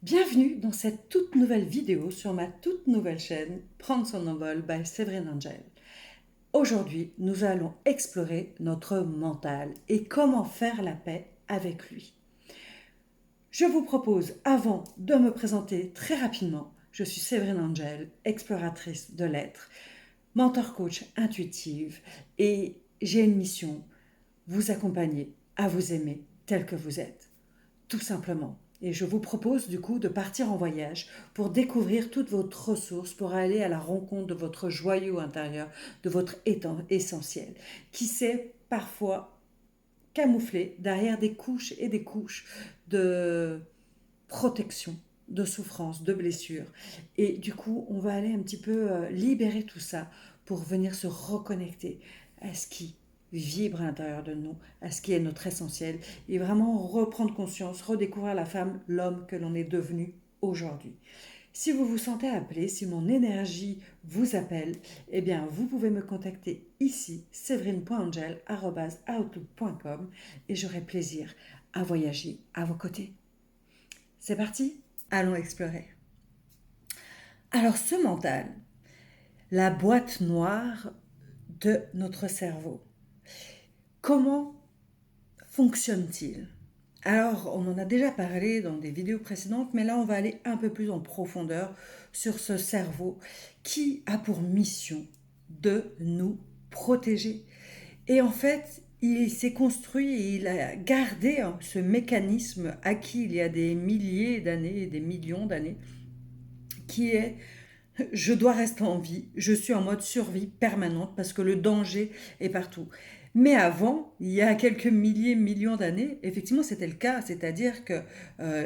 Bienvenue dans cette toute nouvelle vidéo sur ma toute nouvelle chaîne Prendre son envol by Séverine Angel. Aujourd'hui, nous allons explorer notre mental et comment faire la paix avec lui. Je vous propose, avant de me présenter très rapidement, je suis Séverine Angel, exploratrice de l'être, mentor coach intuitive et j'ai une mission, vous accompagner à vous aimer tel que vous êtes. Tout simplement. Et je vous propose du coup de partir en voyage pour découvrir toutes vos ressources, pour aller à la rencontre de votre joyau intérieur, de votre étant essentiel, qui s'est parfois camouflé derrière des couches et des couches de protection, de souffrance, de blessures. Et du coup, on va aller un petit peu libérer tout ça pour venir se reconnecter à ce qui vibre à l'intérieur de nous, à ce qui est notre essentiel, et vraiment reprendre conscience, redécouvrir la femme, l'homme que l'on est devenu aujourd'hui. Si vous vous sentez appelé, si mon énergie vous appelle, eh bien vous pouvez me contacter ici, séverine.angel@outlook.com, et j'aurai plaisir à voyager à vos côtés. C'est parti, allons explorer. Alors ce mental, la boîte noire de notre cerveau, comment fonctionne-t-il? Alors, on en a déjà parlé dans des vidéos précédentes, mais là, on va aller un peu plus en profondeur sur ce cerveau qui a pour mission de nous protéger. Et en fait, il s'est construit et il a gardé ce mécanisme acquis il y a des milliers d'années, des millions d'années, qui est je dois rester en vie, je suis en mode survie permanente parce que le danger est partout. Mais avant, il y a quelques milliers, millions d'années, effectivement c'était le cas, c'est-à-dire que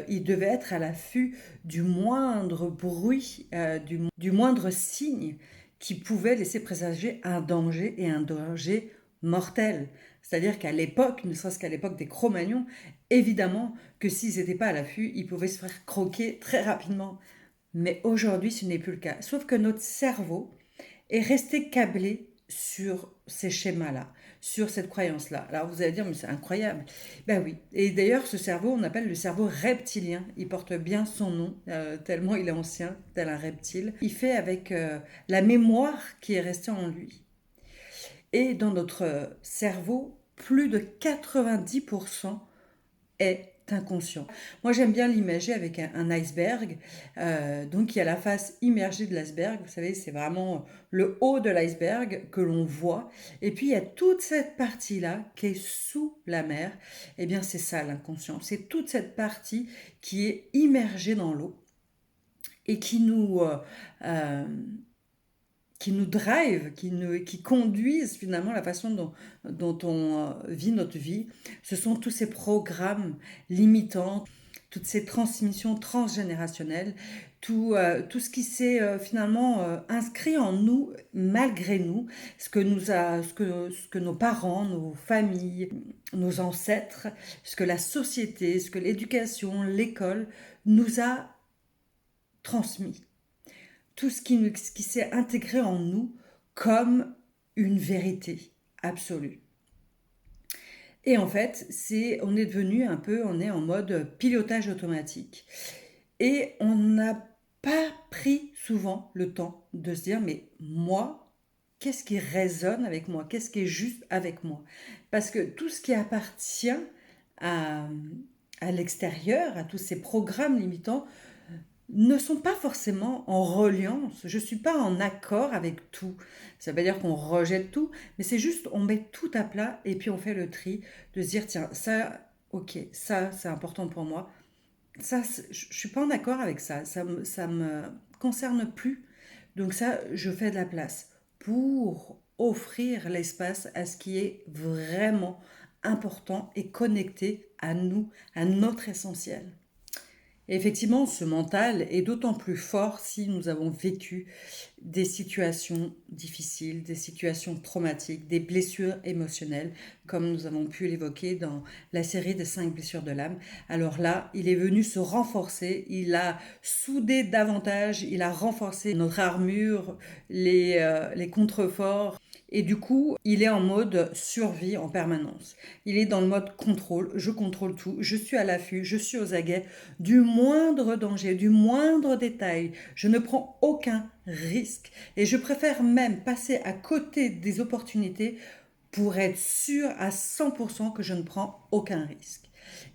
il devait être à l'affût du moindre bruit, du moindre signe qui pouvait laisser présager un danger et un danger mortel. C'est-à-dire qu'à l'époque, ne serait-ce qu'à l'époque des Cro-Magnons, évidemment que s'ils n'étaient pas à l'affût, ils pouvaient se faire croquer très rapidement. Mais aujourd'hui, ce n'est plus le cas. Sauf que notre cerveau est resté câblé sur ces schémas-là, sur cette croyance-là. Alors vous allez dire, mais c'est incroyable. Ben oui. Et d'ailleurs, ce cerveau, on appelle le cerveau reptilien. Il porte bien son nom, tellement il est ancien, tel un reptile. Il fait avec la mémoire qui est restée en lui. Et dans notre cerveau, plus de 90% est inconscient. Moi, j'aime bien l'imager avec un iceberg. Donc, il y a la face immergée de l'iceberg. Vous savez, c'est vraiment le haut de l'iceberg que l'on voit. Et puis, il y a toute cette partie-là qui est sous la mer. Eh bien, c'est ça l'inconscient. C'est toute cette partie qui est immergée dans l'eau et euh, qui nous drive, qui conduisent finalement la façon dont on vit notre vie. Ce sont tous ces programmes limitants, toutes ces transmissions transgénérationnelles, tout ce qui s'est finalement inscrit en nous malgré nous, ce que nos parents, nos familles, nos ancêtres, ce que la société, ce que l'éducation, l'école nous a transmis, tout ce qui s'est intégré en nous comme une vérité absolue. Et en fait, on est devenu un peu, on est en mode pilotage automatique. Et on n'a pas pris souvent le temps de se dire, mais moi, qu'est-ce qui résonne avec moi? Qu'est-ce qui est juste avec moi? Parce que tout ce qui appartient à, à l'extérieur, à tous ces programmes limitants, ne sont pas forcément en reliance. Je ne suis pas en accord avec tout. Ça veut pas dire qu'on rejette tout, mais c'est juste on met tout à plat et puis on fait le tri de se dire tiens, ça, ok, ça c'est important pour moi. Ça, je ne suis pas en accord avec ça. Ça me concerne plus. Donc ça, je fais de la place pour offrir l'espace à ce qui est vraiment important et connecté à nous, à notre essentiel. Et effectivement, ce mental est d'autant plus fort si nous avons vécu des situations difficiles, des situations traumatiques, des blessures émotionnelles, comme nous avons pu l'évoquer dans la série des 5 blessures de l'âme. Alors là, il est venu se renforcer, il a soudé davantage, il a renforcé notre armure, les contreforts Et du coup, il est en mode survie en permanence. Il est dans le mode contrôle, je contrôle tout, je suis à l'affût, je suis aux aguets du moindre danger, du moindre détail. Je ne prends aucun risque et je préfère même passer à côté des opportunités pour être sûr à 100% que je ne prends aucun risque.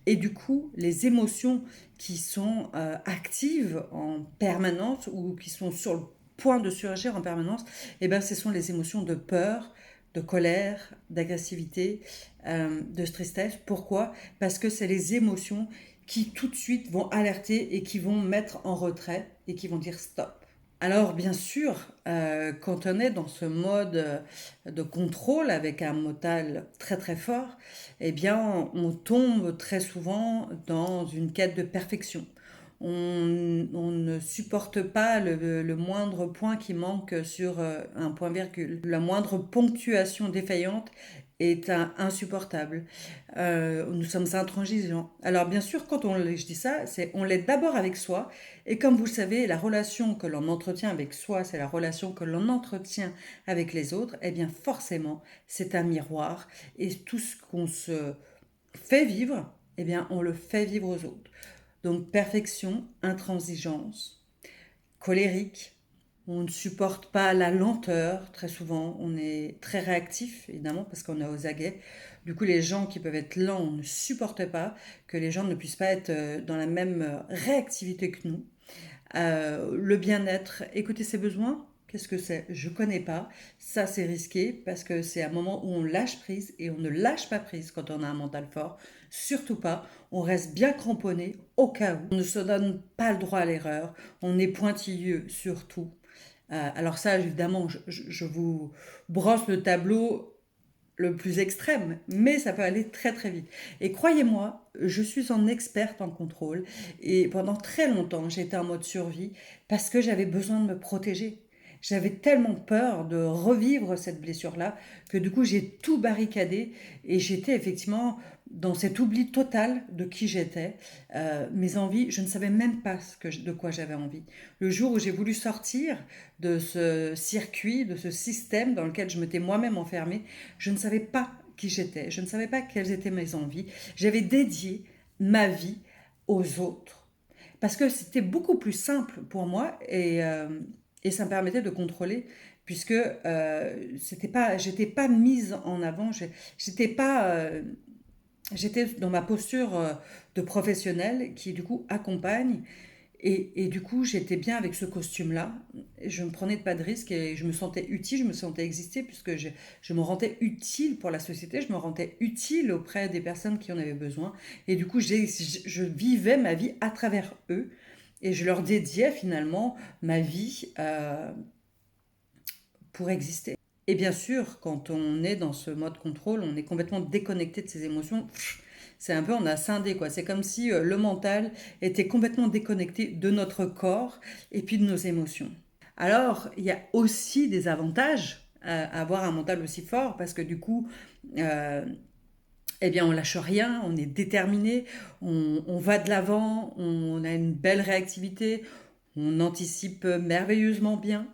Et du coup, les émotions qui sont actives en permanence ou qui sont sur le point de surgir en permanence, eh ben, ce sont les émotions de peur, de colère, d'agressivité, de tristesse. Pourquoi? Parce que c'est les émotions qui tout de suite vont alerter et qui vont mettre en retrait et qui vont dire stop. Alors bien sûr, quand on est dans ce mode de contrôle avec un mental très très fort, eh bien on tombe très souvent dans une quête de perfection. On ne supporte pas le moindre point qui manque sur un point virgule. La moindre ponctuation défaillante est insupportable. Nous sommes intransigeants. Alors bien sûr, je dis ça, on l'est d'abord avec soi. Et comme vous le savez, la relation que l'on entretient avec soi, c'est la relation que l'on entretient avec les autres. Eh bien forcément, c'est un miroir. Et tout ce qu'on se fait vivre, eh bien on le fait vivre aux autres. Donc perfection, intransigeance, colérique. On ne supporte pas la lenteur, très souvent. On est très réactif, évidemment, parce qu'on est aux aguets. Du coup, les gens qui peuvent être lents, on ne supporte pas que les gens ne puissent pas être dans la même réactivité que nous. Le bien-être, écouter ses besoins, qu'est-ce que c'est? Je ne connais pas. Ça, c'est risqué parce que c'est un moment où on lâche prise et on ne lâche pas prise quand on a un mental fort. Surtout pas. On reste bien cramponné au cas où. On ne se donne pas le droit à l'erreur. On est pointilleux sur tout. Alors ça, évidemment, je vous brosse le tableau le plus extrême, mais ça peut aller très très vite. Et croyez-moi, je suis en experte en contrôle et pendant très longtemps, j'étais en mode survie parce que j'avais besoin de me protéger. J'avais tellement peur de revivre cette blessure-là que du coup j'ai tout barricadé et j'étais effectivement dans cet oubli total de qui j'étais, mes envies, je ne savais même pas de quoi j'avais envie. Le jour où j'ai voulu sortir de ce circuit, de ce système dans lequel je m'étais moi-même enfermée, je ne savais pas qui j'étais, je ne savais pas quelles étaient mes envies. J'avais dédié ma vie aux autres. Parce que c'était beaucoup plus simple pour moi et ça me permettait de contrôler puisque j'étais pas mise en avant, j'étais pas, j'étais dans ma posture de professionnelle qui du coup accompagne et du coup, j'étais bien avec ce costume-là. Je ne prenais pas de risques et je me sentais utile, je me sentais exister puisque je me rendais utile pour la société, je me rendais utile auprès des personnes qui en avaient besoin. Et du coup, je vivais ma vie à travers eux et je leur dédiais finalement ma vie pour exister. Et bien sûr, quand on est dans ce mode contrôle, on est complètement déconnecté de ses émotions. C'est un peu, on a scindé quoi. C'est comme si le mental était complètement déconnecté de notre corps et puis de nos émotions. Alors, il y a aussi des avantages à avoir un mental aussi fort parce que du coup, euh, eh bien, on lâche rien, on est déterminé, on va de l'avant, on a une belle réactivité, on anticipe merveilleusement bien.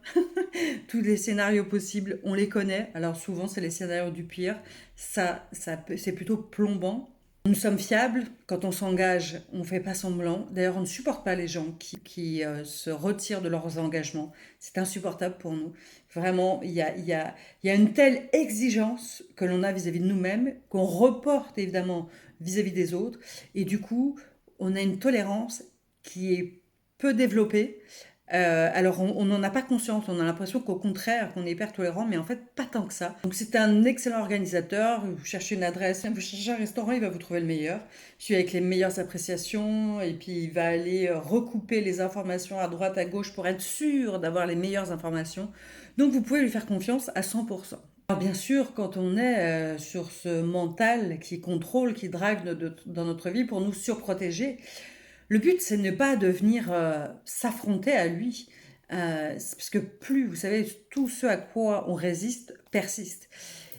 Tous les scénarios possibles, on les connaît. Alors souvent, c'est les scénarios du pire. C'est plutôt plombant. Nous sommes fiables. Quand on s'engage, on ne fait pas semblant. D'ailleurs, on ne supporte pas les gens qui se retirent de leurs engagements. C'est insupportable pour nous. Vraiment, il y a une telle exigence que l'on a vis-à-vis de nous-mêmes qu'on reporte évidemment vis-à-vis des autres. Et du coup, on a une tolérance qui est peu développée. Alors on n'en a pas conscience, on a l'impression qu'au contraire qu'on est hyper tolérant, mais en fait pas tant que ça. Donc c'est un excellent organisateur, vous cherchez une adresse, vous cherchez un restaurant, il va vous trouver le meilleur, celui avec les meilleures appréciations, et puis il va aller recouper les informations à droite, à gauche pour être sûr d'avoir les meilleures informations. Donc vous pouvez lui faire confiance à 100%. Alors bien sûr, quand on est sur ce mental qui contrôle, qui drague dans notre vie pour nous surprotéger, le but, c'est de ne pas devenir s'affronter à lui. Parce que plus, vous savez, tout ce à quoi on résiste persiste.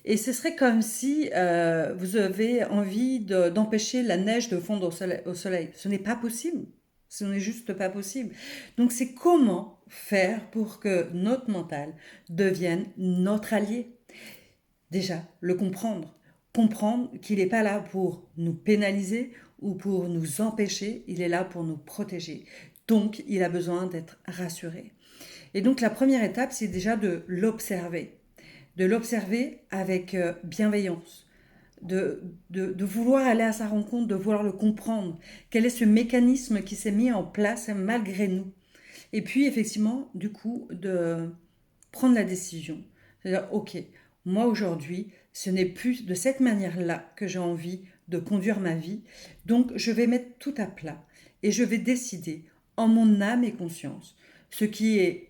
Et ce serait comme si vous avez envie d'empêcher la neige de fondre au soleil. Ce n'est pas possible. Ce n'est juste pas possible. Donc c'est comment faire pour que notre mental devienne notre allié. Déjà, le comprendre. Comprendre qu'il n'est pas là pour nous pénaliser ou pour nous empêcher, il est là pour nous protéger. Donc, il a besoin d'être rassuré. Et donc, la première étape, c'est déjà de l'observer. De l'observer avec bienveillance. De vouloir aller à sa rencontre, de vouloir le comprendre. Quel est ce mécanisme qui s'est mis en place malgré nous. Et puis, effectivement, du coup, de prendre la décision. C'est-à-dire, ok, moi aujourd'hui, ce n'est plus de cette manière-là que j'ai envie de conduire ma vie. Donc, je vais mettre tout à plat et je vais décider en mon âme et conscience ce qui est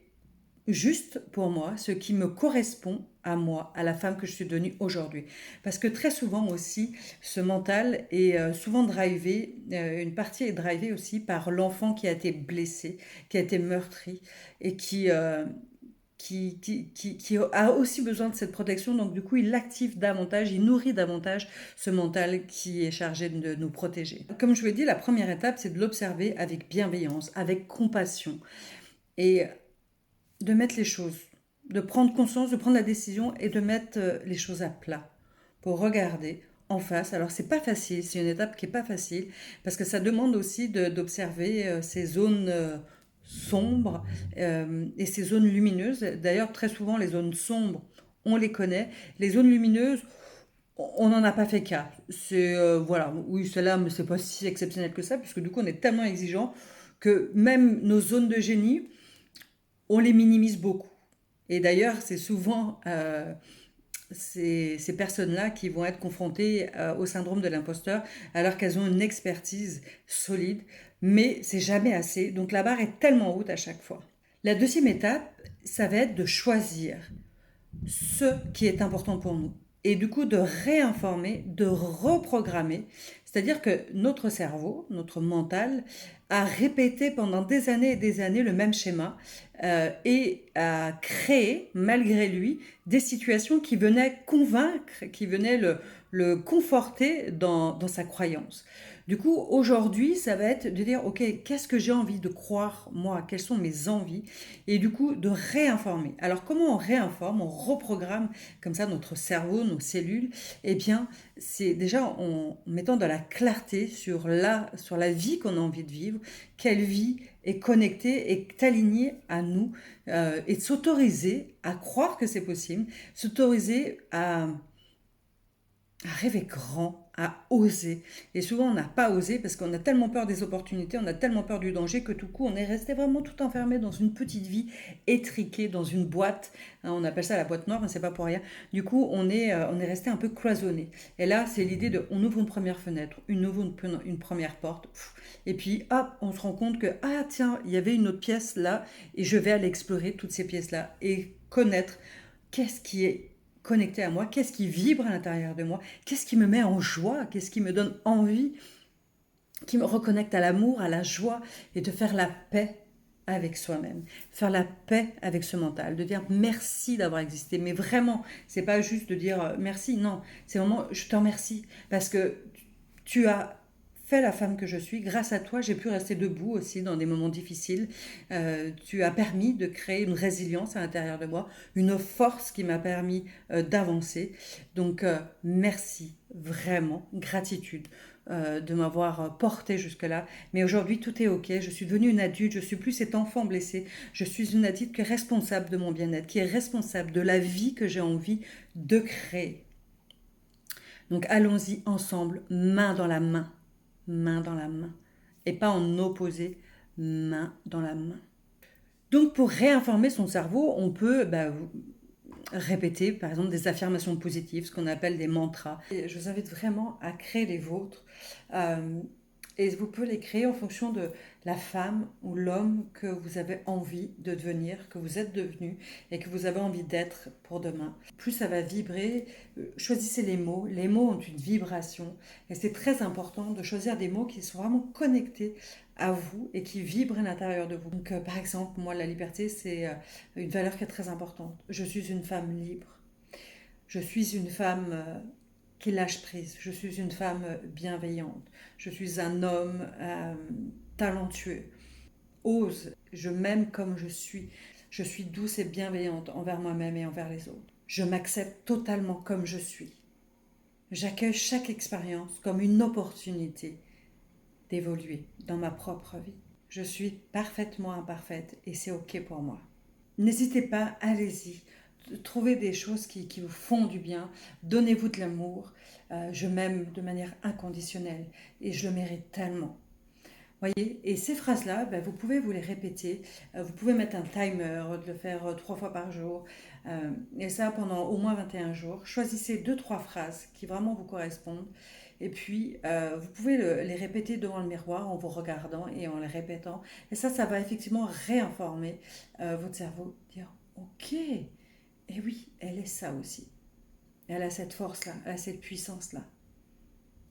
juste pour moi, ce qui me correspond à moi, à la femme que je suis devenue aujourd'hui. Parce que très souvent aussi, ce mental est souvent drivé, une partie est drivée aussi par l'enfant qui a été blessé, qui a été meurtri et qui a aussi besoin de cette protection. Donc du coup, il active davantage, il nourrit davantage ce mental qui est chargé de nous protéger. Comme je vous l'ai dit, la première étape, c'est de l'observer avec bienveillance, avec compassion et de mettre les choses, de prendre conscience, de prendre la décision et de mettre les choses à plat pour regarder en face. Alors c'est pas facile, c'est une étape qui est pas facile parce que ça demande aussi d'observer ces zones sombres et ces zones lumineuses. D'ailleurs très souvent les zones sombres, on les connaît. Les zones lumineuses, on n'en a pas fait cas. C'est voilà, oui celle-là, mais c'est pas si exceptionnel que ça puisque du coup on est tellement exigeant que même nos zones de génie, on les minimise beaucoup. Et d'ailleurs, c'est souvent ces personnes-là qui vont être confrontées au syndrome de l'imposteur alors qu'elles ont une expertise solide, mais c'est jamais assez. Donc la barre est tellement haute à chaque fois. La deuxième étape, ça va être de choisir ce qui est important pour nous. Et du coup, de réinformer, de reprogrammer. C'est-à-dire que notre cerveau, notre mental, a répété pendant des années et des années le même schéma et a créé, malgré lui, des situations qui venaient convaincre, qui venaient le conforter dans sa croyance. Du coup, aujourd'hui, ça va être de dire, OK, qu'est-ce que j'ai envie de croire, moi, quelles sont mes envies, et du coup, de réinformer. Alors, comment on réinforme, on reprogramme comme ça notre cerveau, nos cellules? Eh bien, c'est déjà en mettant de la clarté sur la vie qu'on a envie de vivre, quelle vie est connectée, est alignée à nous, et de s'autoriser à croire que c'est possible, s'autoriser à rêver grand, à oser. Et souvent, on n'a pas osé parce qu'on a tellement peur des opportunités, on a tellement peur du danger que tout coup, on est resté vraiment tout enfermé dans une petite vie étriquée, dans une boîte. Hein, on appelle ça la boîte noire, mais c'est pas pour rien. Du coup, on est resté un peu cloisonné. Et là, c'est l'idée de, on ouvre une première fenêtre, on ouvre une première porte, et puis hop, on se rend compte que, ah tiens, il y avait une autre pièce là, et je vais aller explorer toutes ces pièces-là et connaître qu'est-ce qui est connecté à moi, qu'est-ce qui vibre à l'intérieur de moi, qu'est-ce qui me met en joie, qu'est-ce qui me donne envie, qui me reconnecte à l'amour, à la joie, et de faire la paix avec soi-même, faire la paix avec ce mental, de dire merci d'avoir existé, mais vraiment, c'est pas juste de dire merci, non, c'est vraiment je te remercie parce que tu as fait la femme que je suis. Grâce à toi, j'ai pu rester debout aussi dans des moments difficiles. Tu as permis de créer une résilience à l'intérieur de moi, une force qui m'a permis d'avancer. Donc, merci, vraiment, gratitude de m'avoir porté jusque-là. Mais aujourd'hui, tout est OK. Je suis devenue une adulte. Je suis plus cet enfant blessé. Je suis une adulte qui est responsable de mon bien-être, qui est responsable de la vie que j'ai envie de créer. Donc, allons-y ensemble, main dans la main. Main dans la main. Et pas en opposé, main dans la main. Donc pour réinformer son cerveau, on peut répéter par exemple des affirmations positives, ce qu'on appelle des mantras. Et je vous invite vraiment à créer les vôtres. Et vous pouvez les créer en fonction de la femme ou l'homme que vous avez envie de devenir, que vous êtes devenu et que vous avez envie d'être pour demain. Plus ça va vibrer, choisissez les mots. Les mots ont une vibration et c'est très important de choisir des mots qui sont vraiment connectés à vous et qui vibrent à l'intérieur de vous. Donc par exemple, moi la liberté c'est une valeur qui est très importante. Je suis une femme libre. Je suis une femme qui lâche prise. Je suis une femme bienveillante. Je suis un homme talentueux. Ose, je m'aime comme je suis. Je suis douce et bienveillante envers moi-même et envers les autres. Je m'accepte totalement comme je suis. J'accueille chaque expérience comme une opportunité d'évoluer dans ma propre vie. Je suis parfaitement imparfaite et c'est ok pour moi. N'hésitez pas, allez-y. Trouvez des choses qui vous font du bien. Donnez-vous de l'amour. Je m'aime de manière inconditionnelle et je le mérite tellement. Voyez, et ces phrases-là, ben, vous pouvez vous les répéter. Vous pouvez mettre un timer, de le faire 3 fois par jour. Et ça pendant au moins 21 jours. Choisissez 2, 3 phrases qui vraiment vous correspondent. Et puis, vous pouvez les répéter devant le miroir en vous regardant et en les répétant. Et ça va effectivement réinformer votre cerveau. Dire, ok, et oui, elle est ça aussi. Elle a cette force-là, elle a cette puissance-là.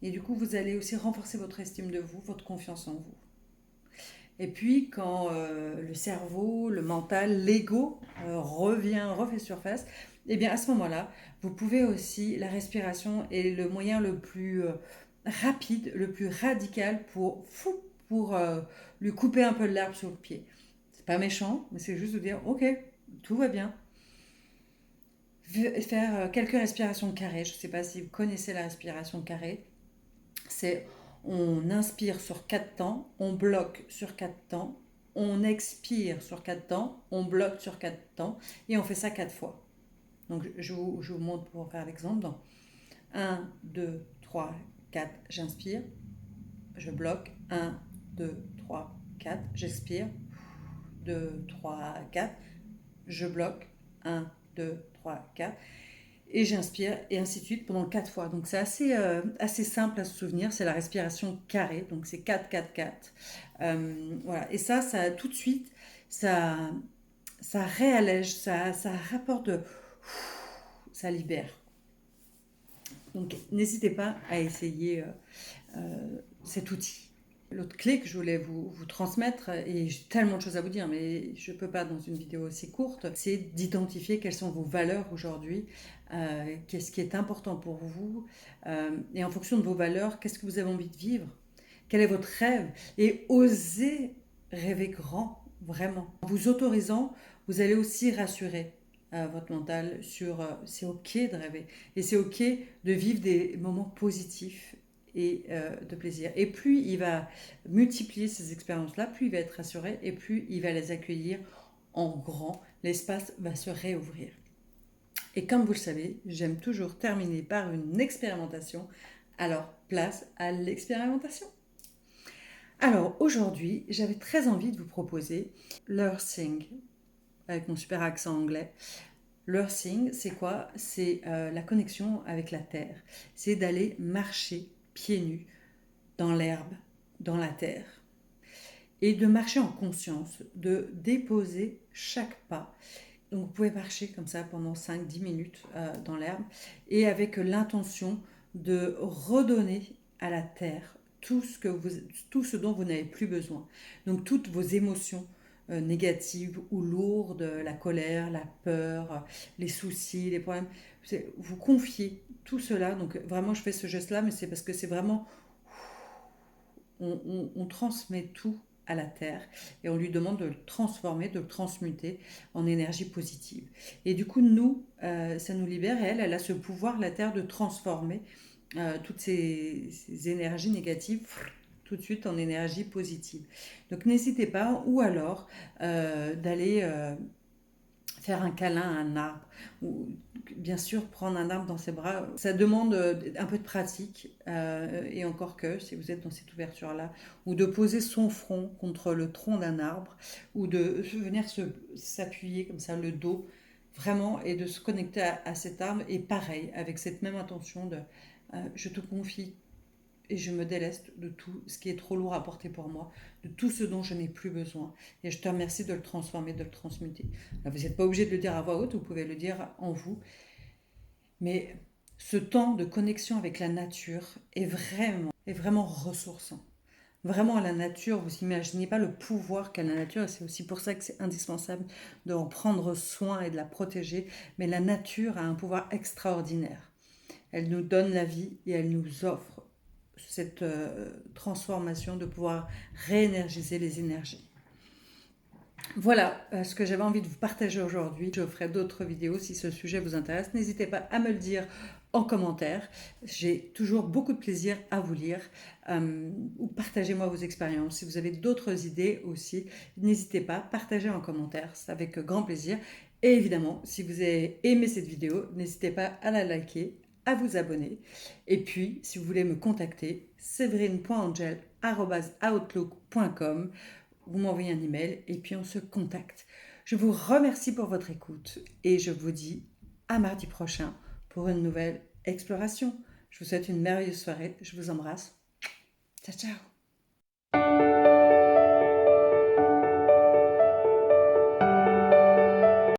Et du coup, vous allez aussi renforcer votre estime de vous, votre confiance en vous. Et puis, quand le cerveau, le mental, l'ego refait surface, eh bien, à ce moment-là, vous pouvez aussi, la respiration est le moyen le plus rapide, le plus radical pour lui couper un peu l'herbe sur le pied. C'est pas méchant, mais c'est juste de dire, ok, tout va bien. Faire quelques respirations carrées. Je ne sais pas si vous connaissez la respiration carrée. C'est on inspire sur 4 temps, on bloque sur 4 temps, on expire sur 4 temps, on bloque sur 4 temps et on fait ça 4 fois. Donc je vous montre pour faire l'exemple. Dans 1, 2, 3, 4, j'inspire, je bloque, 1, 2, 3, 4, j'expire, 2, 3, 4, je bloque, 1, 2, 3, 4. Et j'inspire, et ainsi de suite pendant 4 fois. Donc c'est assez simple à se souvenir, c'est la respiration carrée, donc c'est 4, 4, 4. Voilà. Et ça tout de suite, ça, ça réallège, ça rapporte ça libère. Donc n'hésitez pas à essayer cet outil. L'autre clé que je voulais vous transmettre, et j'ai tellement de choses à vous dire, mais je ne peux pas dans une vidéo aussi courte, c'est d'identifier quelles sont vos valeurs aujourd'hui, qu'est-ce qui est important pour vous, et en fonction de vos valeurs, qu'est-ce que vous avez envie de vivre, quel est votre rêve, et osez rêver grand, vraiment. En vous autorisant, vous allez aussi rassurer votre mental sur c'est ok de rêver, et c'est ok de vivre des moments positifs et de plaisir. Et plus il va multiplier ces expériences-là, plus il va être rassuré et plus il va les accueillir en grand. L'espace va se réouvrir. Et comme vous le savez, j'aime toujours terminer par une expérimentation. Alors, place à l'expérimentation. Alors, aujourd'hui, j'avais très envie de vous proposer l'earthing, avec mon super accent anglais. L'earthing, c'est quoi? C'est la connexion avec la terre. C'est d'aller marcher pieds nus dans l'herbe, dans la terre. Et de marcher en conscience, de déposer chaque pas. Donc vous pouvez marcher comme ça pendant 5-10 minutes dans l'herbe et avec l'intention de redonner à la terre tout ce dont vous n'avez plus besoin. Donc toutes vos émotions négatives ou lourdes, la colère, la peur, les soucis, les problèmes, vous confiez tout cela. Donc vraiment je fais ce geste-là, mais c'est parce que c'est vraiment on transmet tout à la terre et on lui demande de le transformer, de le transmuter en énergie positive. Et du coup, nous, ça nous libère et elle a ce pouvoir, la terre, de transformer toutes ces énergies négatives tout de suite en énergie positive. Donc n'hésitez pas, ou alors d'aller faire un câlin à un arbre, ou bien sûr prendre un arbre dans ses bras, ça demande un peu de pratique, et encore que si vous êtes dans cette ouverture-là, ou de poser son front contre le tronc d'un arbre, ou de venir s'appuyer comme ça le dos, vraiment, et de se connecter à cet arbre, et pareil, avec cette même intention de je te confie et je me déleste de tout ce qui est trop lourd à porter pour moi, de tout ce dont je n'ai plus besoin. Et je te remercie de le transformer, de le transmuter. Là, vous n'êtes pas obligé de le dire à voix haute, vous pouvez le dire en vous. Mais ce temps de connexion avec la nature est vraiment ressourçant. Vraiment, la nature, vous imaginez pas le pouvoir qu'a la nature, et c'est aussi pour ça que c'est indispensable d'en prendre soin et de la protéger. Mais la nature a un pouvoir extraordinaire. Elle nous donne la vie et elle nous offre cette transformation de pouvoir réénergiser les énergies. Voilà ce que j'avais envie de vous partager aujourd'hui. Je ferai d'autres vidéos si ce sujet vous intéresse. N'hésitez pas à me le dire en commentaire. J'ai toujours beaucoup de plaisir à vous lire. Ou partagez-moi vos expériences. Si vous avez d'autres idées aussi, n'hésitez pas, partagez en commentaire. C'est avec grand plaisir. Et évidemment, si vous avez aimé cette vidéo, n'hésitez pas à la liker, à vous abonner. Et puis, si vous voulez me contacter, séverine.angel@outlook.com. Vous m'envoyez un email et puis on se contacte. Je vous remercie pour votre écoute et je vous dis à mardi prochain pour une nouvelle exploration. Je vous souhaite une merveilleuse soirée. Je vous embrasse. Ciao, ciao.